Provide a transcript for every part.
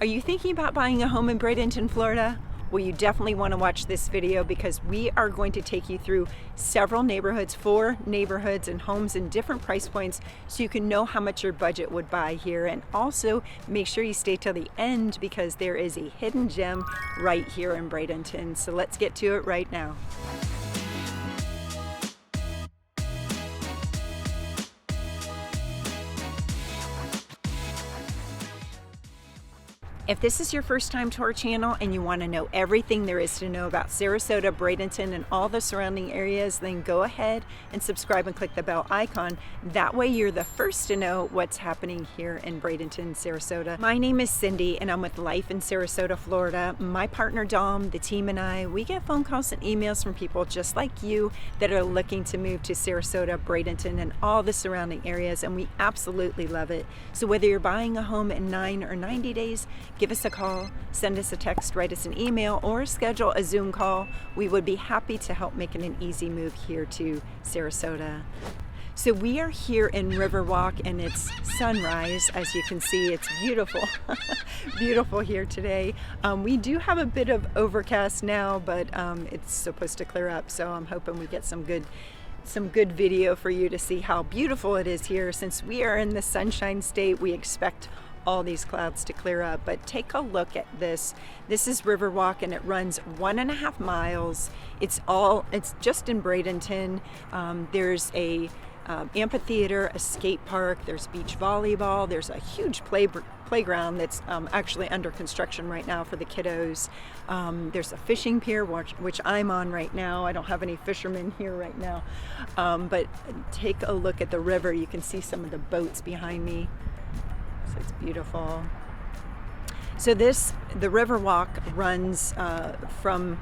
Are you thinking about buying a home in Bradenton, Florida? Well, you definitely want to watch this video because we are going to take you through several neighborhoods, 4 neighborhoods and homes in different price points so you can know how much your budget would buy here. And also make sure you stay till the end because there is a hidden gem right here in Bradenton. So let's get to it right now. If this is your first time to our channel and you want to know everything there is to know about Sarasota, Bradenton, and all the surrounding areas, then go ahead and subscribe and click the bell icon. That way you're the first to know what's happening here in Bradenton, Sarasota. My name is Cindy and I'm with Life in Sarasota, Florida. My partner Dom, the team, and I, we get phone calls and emails from people just like you that are looking to move to Sarasota, Bradenton, and all the surrounding areas, and we absolutely love it. So whether you're buying a home in 9 or 90 days, give us a call, send us a text, write us an email, or schedule a Zoom call. We would be happy to help make it an easy move here to Sarasota. So we are here in Riverwalk and it's sunrise. As you can see, it's beautiful. Beautiful here today. We do have a bit of overcast now, but it's supposed to clear up. So I'm hoping we get some good video for you to see how beautiful it is here. Since we are in the Sunshine State, we expect all these clouds to clear up, but take a look at this. This is Riverwalk and it runs 1.5 miles. It's just in Bradenton. There's a amphitheater, a skate park, there's beach volleyball, there's a huge playground that's actually under construction right now for the kiddos. There's a fishing pier, which I'm on right now. I don't have any fishermen here right now, but take a look at the river. You can see some of the boats behind me. So it's beautiful. So the Riverwalk runs from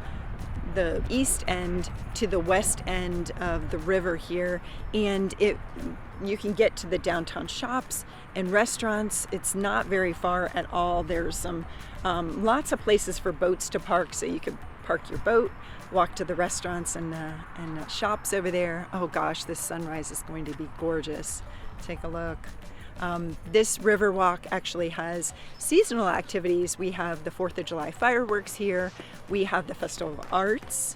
the east end to the west end of the river here, and you can get to the downtown shops and restaurants. It's not very far at all. There's some lots of places for boats to park, so you can park your boat, walk to the restaurants and shops over there. Oh gosh, this sunrise is going to be gorgeous. Take a look. This Riverwalk actually has seasonal activities. We have the 4th of July fireworks here. We have the Festival of Arts.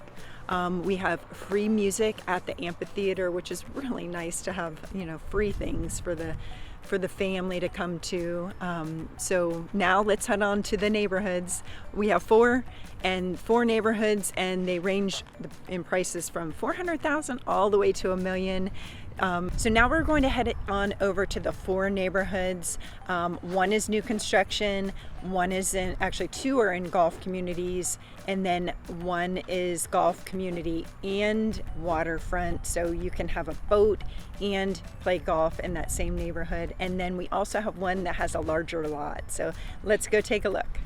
We have free music at the amphitheater, which is really nice to have, free things for the family to come to. So now let's head on to the neighborhoods. We have 4 neighborhoods, and they range in prices from $400,000 all the way to $1 million. So now we're going to head on over to the 4 neighborhoods. One is new construction, actually 2 are in golf communities, and then 1 is golf community and waterfront, so you can have a boat and play golf in that same neighborhood. And then we also have one that has a larger lot. So let's go take a look.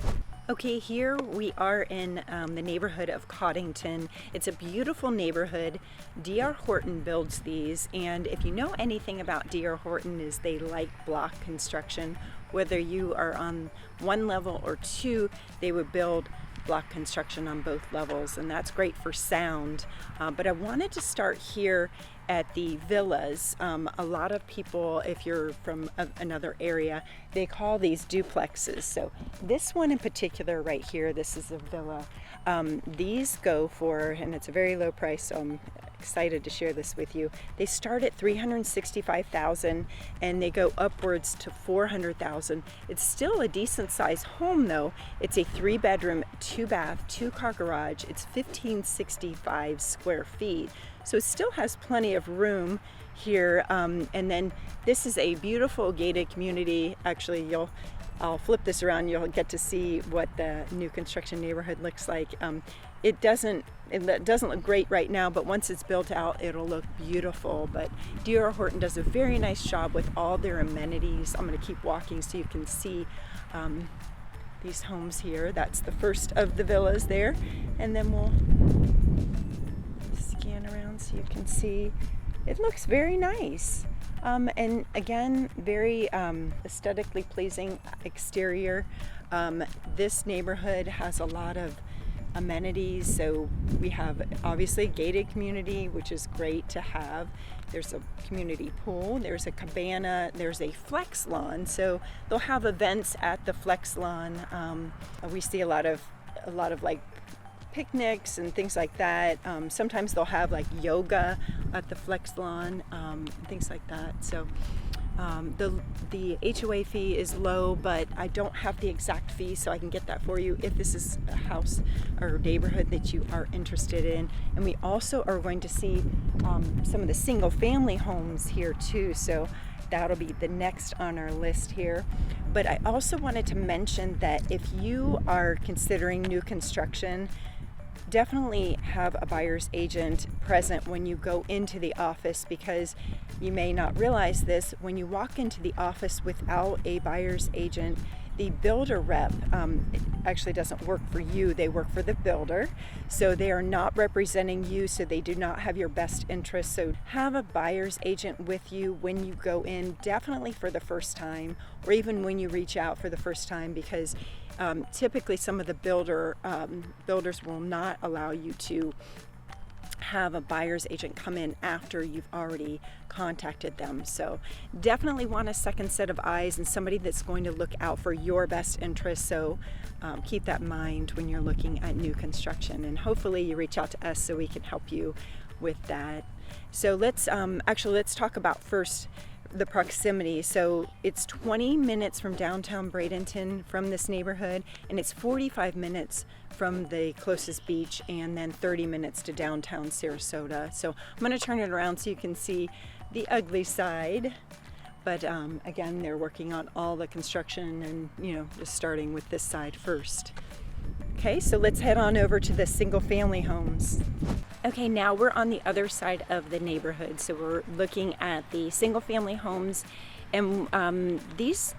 Okay, here we are in the neighborhood of Coddington. It's a beautiful neighborhood. D.R. Horton builds these, and if you know anything about D.R. Horton, is they like block construction. Whether you are on 1 level or 2, they would build block construction on both levels, and that's great for sound. But I wanted to start here at the villas. A lot of people, if you're from another area, they call these duplexes. So this one in particular right here, this is a villa. These go for, and it's a very low price, so I'm excited to share this with you. They start at $365,000 and they go upwards to $400,000. It's still a decent sized home though. It's a 3-bedroom, 2-bath, 2-car garage. It's 1,565 square feet. So it still has plenty of room here. And then this is a beautiful gated community. Actually, I'll flip this around. You'll get to see what the new construction neighborhood looks like. It doesn't look great right now, but once it's built out, it'll look beautiful. But D.R. Horton does a very nice job with all their amenities. I'm going to keep walking so you can see these homes here. That's the first of the villas there, and then we'll scan around so you can see. It looks very nice. And again, very aesthetically pleasing exterior. This neighborhood has a lot of amenities. So we have obviously a gated community, which is great to have. There's a community pool, there's a cabana, there's a flex lawn. So they'll have events at the flex lawn. We see a lot of like picnics and things like that. Sometimes they'll have like yoga at the flex lawn, things like that. So the HOA fee is low, but I don't have the exact fee, so I can get that for you if this is a house or neighborhood that you are interested in. And we also are going to see some of the single family homes here too, so that'll be the next on our list here. But I also wanted to mention that if you are considering new construction, definitely have a buyer's agent present when you go into the office, because you may not realize this, when you walk into the office without a buyer's agent, the builder rep actually doesn't work for you, they work for the builder. So they are not representing you, so they do not have your best interest. So have a buyer's agent with you when you go in, definitely for the first time, or even when you reach out for the first time, because typically some of the builders will not allow you to have a buyer's agent come in after you've already contacted them. So definitely want a second set of eyes and somebody that's going to look out for your best interests. So keep that in mind when you're looking at new construction, and hopefully you reach out to us so we can help you with that. So let's talk about first the proximity. So it's 20 minutes from downtown Bradenton from this neighborhood, and it's 45 minutes from the closest beach, and then 30 minutes to downtown Sarasota. So I'm going to turn it around so you can see the ugly side. But again, they're working on all the construction and, just starting with this side first. Okay, so let's head on over to the single family homes. Okay, now we're on the other side of the neighborhood. So we're looking at the single family homes, and these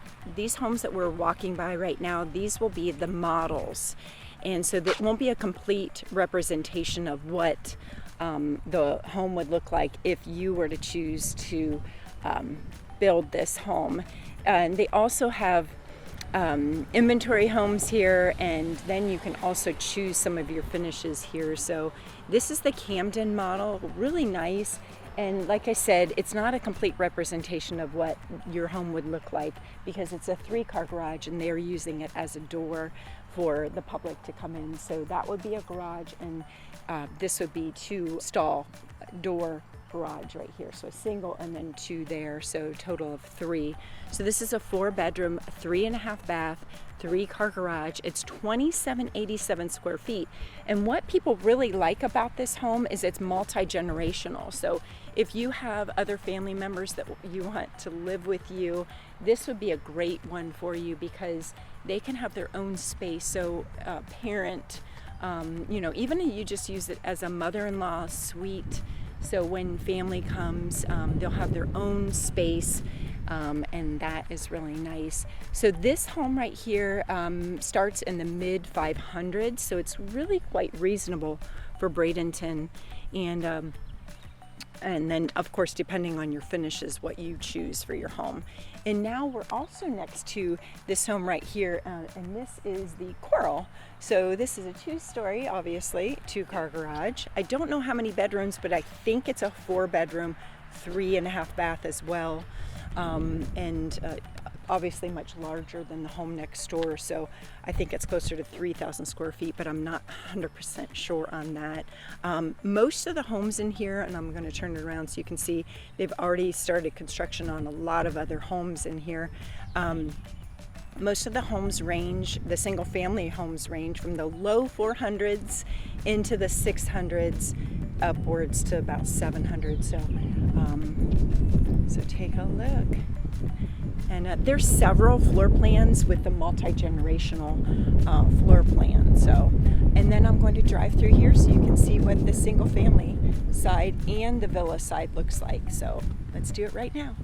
homes that we're walking by right now, these will be the models. And so that won't be a complete representation of what the home would look like if you were to choose to build this home. And they also have inventory homes here, and then you can also choose some of your finishes here. So this is the Camden model, really nice. And like I said, it's not a complete representation of what your home would look like, because it's a 3-car garage and they're using it as a door for the public to come in. So that would be a garage, and this would be 2-stall door garage right here. So a single and then 2 there, so total of 3. So this is a 4-bedroom, 3.5 bath, 3-car garage. It's 2787 square feet. And what people really like about this home is it's multi-generational. So if you have other family members that you want to live with you, this would be a great one for you, because they can have their own space. So parent, even if you just use it as a mother-in-law suite. So when family comes, they'll have their own space, and that is really nice. So this home right here starts in the mid 500s, so it's really quite reasonable for Bradenton. And then, of course, depending on your finishes, what you choose for your home. And now we're also next to this home right here, and this is the Coral. So this is a 2-story, obviously, 2-car garage. I don't know how many bedrooms, but I think it's a 4-bedroom, 3.5 bath as well. And obviously much larger than the home next door. So I think it's closer to 3,000 square feet, but I'm not 100% sure on that. Most of the homes in here, and I'm going to turn it around so you can see, they've already started construction on a lot of other homes in here. Most of the homes range, the single family homes range from the low 400s into the 600s upwards to about 700. So take a look. And there's several floor plans with the multi-generational floor plan. So, and then I'm going to drive through here so you can see what the single family side and the villa side looks like. So let's do it right now.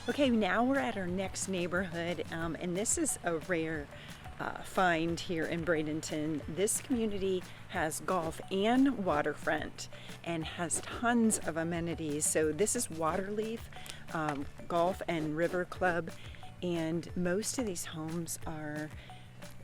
Okay, now we're at our next neighborhood, and this is a rare find here in Bradenton. This community has golf and waterfront and has tons of amenities. So this is Waterleaf Golf and River Club, and most of these homes are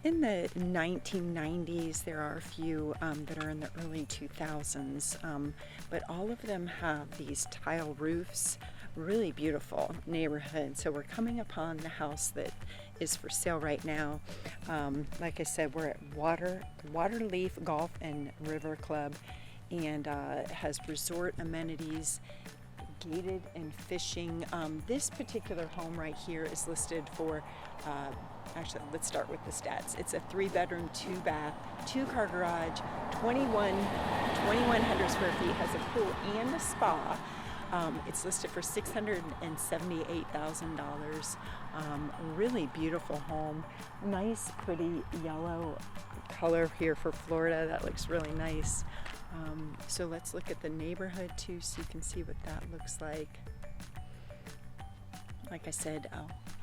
in the 1990s. There are a few that are in the early 2000s, but all of them have these tile roofs. Really beautiful neighborhood. So we're coming upon the house that is for sale right now. Like I said, we're at Waterleaf Golf and River Club, and it has resort amenities, gated and fishing. This particular home right here is listed for actually, let's start with the stats. It's a 3-bedroom, 2-bath, 2-car garage, 2100 square feet, has a pool and a spa. It's listed for $678,000. Really beautiful home. Nice, pretty yellow color here for Florida. That looks really nice. So let's look at the neighborhood too, so you can see what that looks like. Like I said,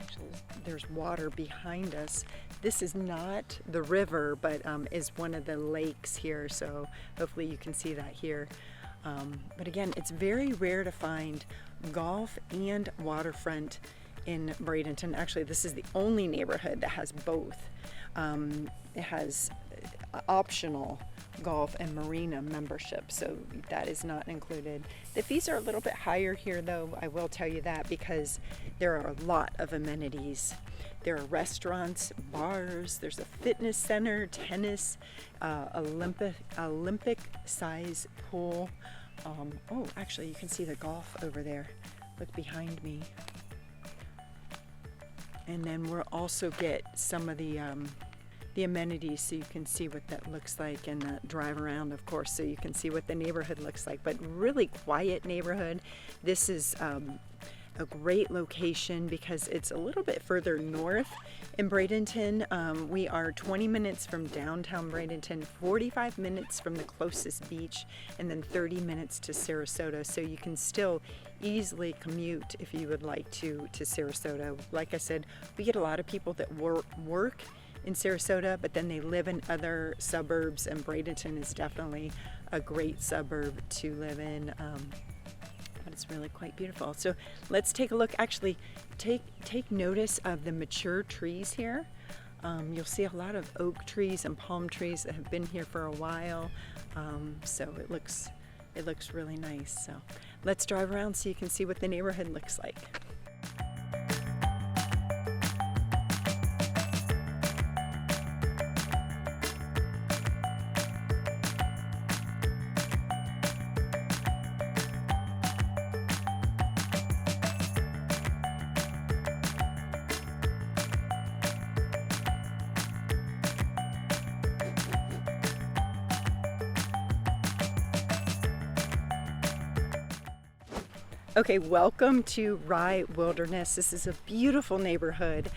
actually, there's water behind us. This is not the river, but is one of the lakes here. So hopefully you can see that here. But again, it's very rare to find golf and waterfront in Bradenton. Actually, this is the only neighborhood that has both. It has optional golf and marina membership, so that is not included. The fees are a little bit higher here, though, I will tell you that, because there are a lot of amenities. There are restaurants, bars, there's a fitness center, tennis, Olympic size pool. Oh, actually, you can see the golf over there. Look behind me. And then we'll also get some of the amenities, so you can see what that looks like, and drive around, of course, so you can see what the neighborhood looks like. But really quiet neighborhood. This is a great location because it's a little bit further north in Bradenton. We are 20 minutes from downtown Bradenton, 45 minutes from the closest beach, and then 30 minutes to Sarasota. So you can still easily commute if you would like to Sarasota. Like I said, we get a lot of people that work in Sarasota, but then they live in other suburbs, and Bradenton is definitely a great suburb to live in. But it's really quite beautiful. So let's take a look. Actually, take notice of the mature trees here. You'll see a lot of oak trees and palm trees that have been here for a while. So it looks really nice. So let's drive around so you can see what the neighborhood looks like. Okay, welcome to Rye Wilderness. This is a beautiful neighborhood.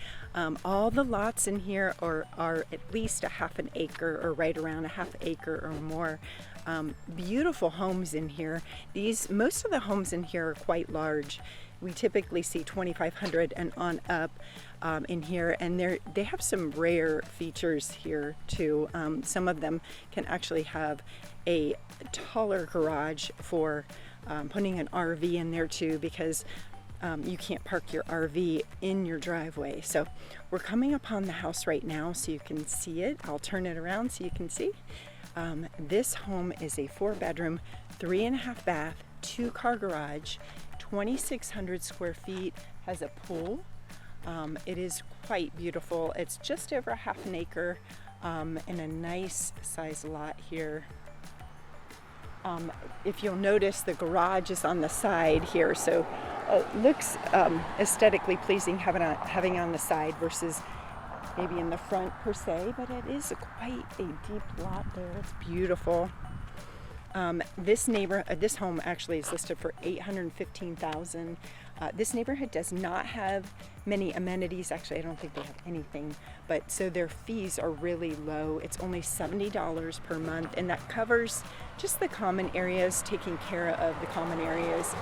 All the lots in here are at least a half an acre, or right around a half acre or more. Beautiful homes in here. Most of the homes in here are quite large. We typically see 2,500 and on up in here, and they have some rare features here too. Some of them can actually have a taller garage for putting an RV in there too, because you can't park your RV in your driveway. So we're coming upon the house right now so you can see it. I'll turn it around so you can see. This home is a 4-bedroom, 3.5 bath, 2-car garage, 2,600 square feet, has a pool. It is quite beautiful. It's just over a half an acre in a nice size lot here. If you'll notice, the garage is on the side here, so it looks aesthetically pleasing having on the side versus maybe in the front per se, but it is quite a deep lot there. It's beautiful. This home actually is listed for $815,000. This neighborhood does not have many amenities. Actually, I don't think they have anything, but so their fees are really low. It's only $70 per month, and that covers just the common areas, taking care of the common areas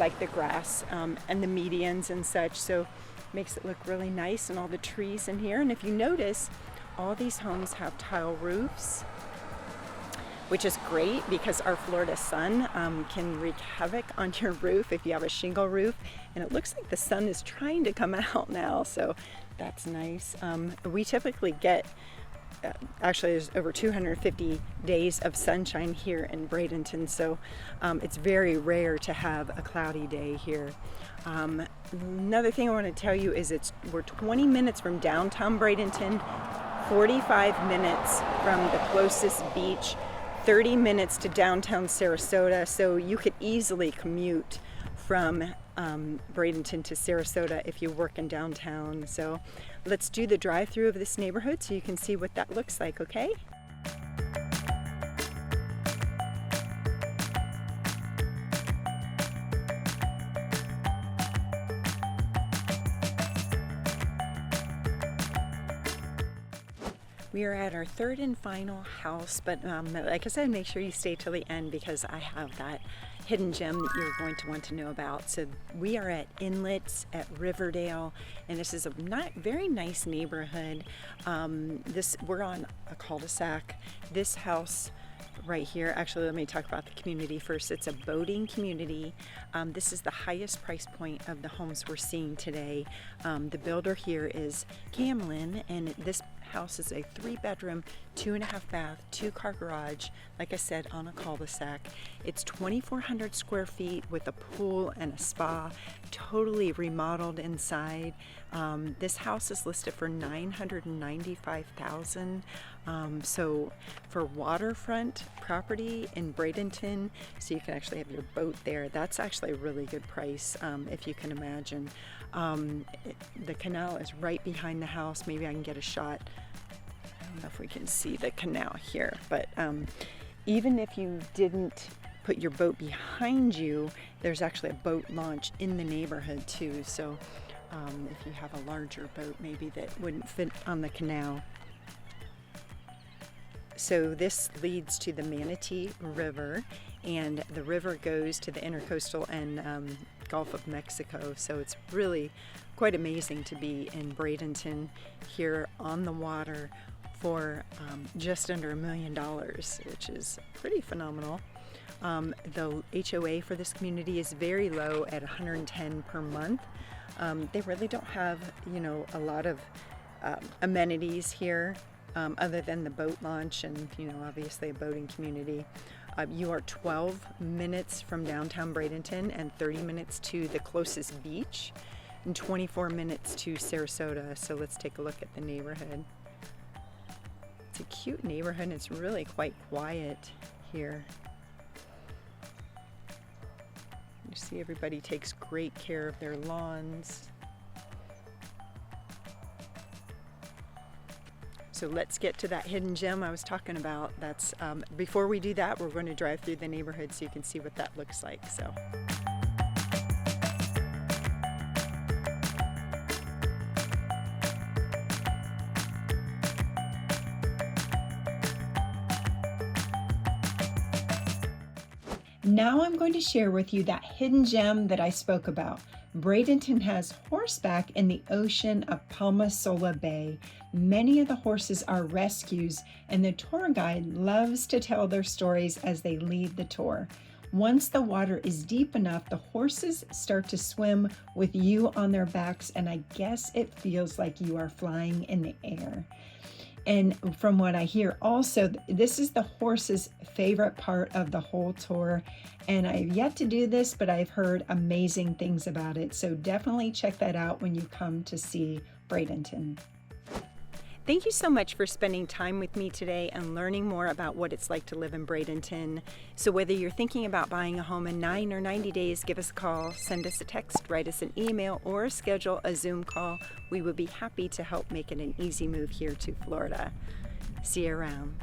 like the grass and the medians and such, so makes it look really nice, and all the trees in here. And if you notice, all these homes have tile roofs, which is great because our Florida sun can wreak havoc on your roof if you have a shingle roof. And it looks like the sun is trying to come out now, so that's nice. We typically get, actually there's over 250 days of sunshine here in Bradenton, so it's very rare to have a cloudy day here. Another thing I want to tell you is we're 20 minutes from downtown Bradenton, 45 minutes from the closest beach, 30 minutes to downtown Sarasota, so you could easily commute from Bradenton to Sarasota if you work in downtown. So let's do the drive-through of this neighborhood so you can see what that looks like, okay? We are at our third and final house, but like I said, make sure you stay till the end because I have that hidden gem that you're going to want to know about. So we are at Inlets at Riverdale, and this is a very nice neighborhood. We're on a cul-de-sac. This house right here, actually let me talk about the community first. It's a boating community. This is the highest price point of the homes we're seeing today. The builder here is Camlin, and this house is a 3-bedroom, 2.5 bath, 2-car garage, like I said, on a cul-de-sac. It's 2,400 square feet with a pool and a spa, totally remodeled inside. This house is listed for $995,000. So for waterfront property in Bradenton, so you can actually have your boat there, that's actually a really good price, if you can imagine. The canal is right behind the house. Maybe I can get a shot. I don't know if we can see the canal here, but even if you didn't put your boat behind you, there's actually a boat launch in the neighborhood too. So if you have a larger boat maybe that wouldn't fit on the canal. So this leads to the Manatee River, and the river goes to the Intercoastal and Gulf of Mexico. So it's really quite amazing to be in Bradenton here on the water for just under $1 million, which is pretty phenomenal. The HOA for this community is very low at $110 per month. They really don't have, a lot of amenities here. Other than the boat launch and, obviously a boating community. You are 12 minutes from downtown Bradenton and 30 minutes to the closest beach and 24 minutes to Sarasota. So let's take a look at the neighborhood. It's a cute neighborhood. It's really quite quiet here. You see everybody takes great care of their lawns. So let's get to that hidden gem I was talking about. That's before we do that, we're going to drive through the neighborhood so you can see what that looks like. So. Now I'm going to share with you that hidden gem that I spoke about. Bradenton has horseback in the ocean of Palma Sola Bay. Many of the horses are rescues, and the tour guide loves to tell their stories as they lead the tour. Once the water is deep enough, the horses start to swim with you on their backs, and I guess it feels like you are flying in the air. And from what I hear also, this is the horse's favorite part of the whole tour. And I've yet to do this, but I've heard amazing things about it. So definitely check that out when you come to see Bradenton. Thank you so much for spending time with me today and learning more about what it's like to live in Bradenton. So whether you're thinking about buying a home in 9 or 90 days, give us a call, send us a text, write us an email, or schedule a Zoom call. We would be happy to help make it an easy move here to Florida. See you around.